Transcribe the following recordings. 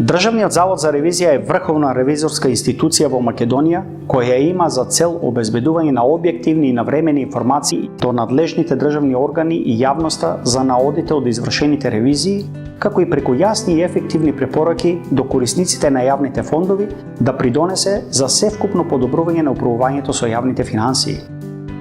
Државниот завод за ревизија е врховна ревизорска институција во Македонија која има за цел обезбедување на објективни и навремени информации до надлежните државни органи и јавноста за наодите од извршените ревизии, како и преку јасни и ефективни препораки до корисниците на јавните фондови да придонесе за севкупно подобрување на управувањето со јавните финансии.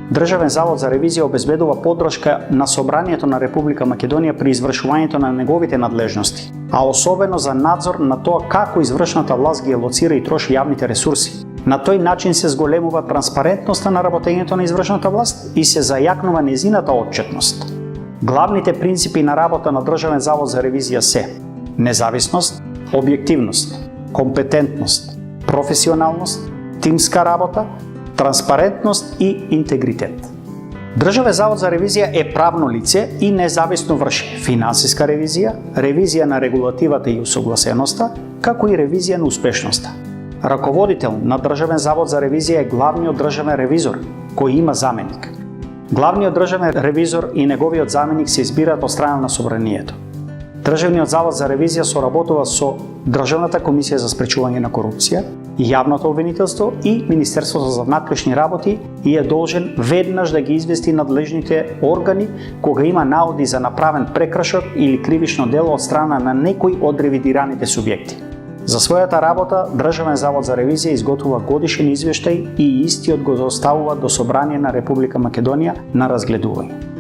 Државен завод за ревизија обезбедува поддршка на Собранието на Република Македонија при извршувањето на неговите надлежности, а особено за надзор на тоа како извршната власт ги лоцира и троши јавните ресурси. На тој начин се зголемува транспарентноста на работењето на извршната власт и се зајакнува незината отчетност. Главните принципи на работа на Државен завод за ревизија се: независност, објективност, компетентност, професионалност, тимска работа, транспарентност и интегритет. Државен завод за ревизија е правно лице и независно врши финансиска ревизија, ревизија на регулативата и усогласеноста, како и ревизија на успешноста. Раководител на Државен завод за ревизија е главниот државен ревизор, кој има заменик. Главниот државен ревизор и неговиот заменик се избираат од страна на Собранието. Државниот завод за ревизија соработува со Државната комисија за спречување на корупција, Јавното обвинителство и Министерството за внатрешни работи и е должен веднаш да ги извести надлежните органи кога има наоди за направен прекршок или кривично дело од страна на некој од ревидираните субјекти. За својата работа Државен завод за ревизија изготвува годишен извештај и истиот го доставува до Собрание на Република Македонија на разгледување.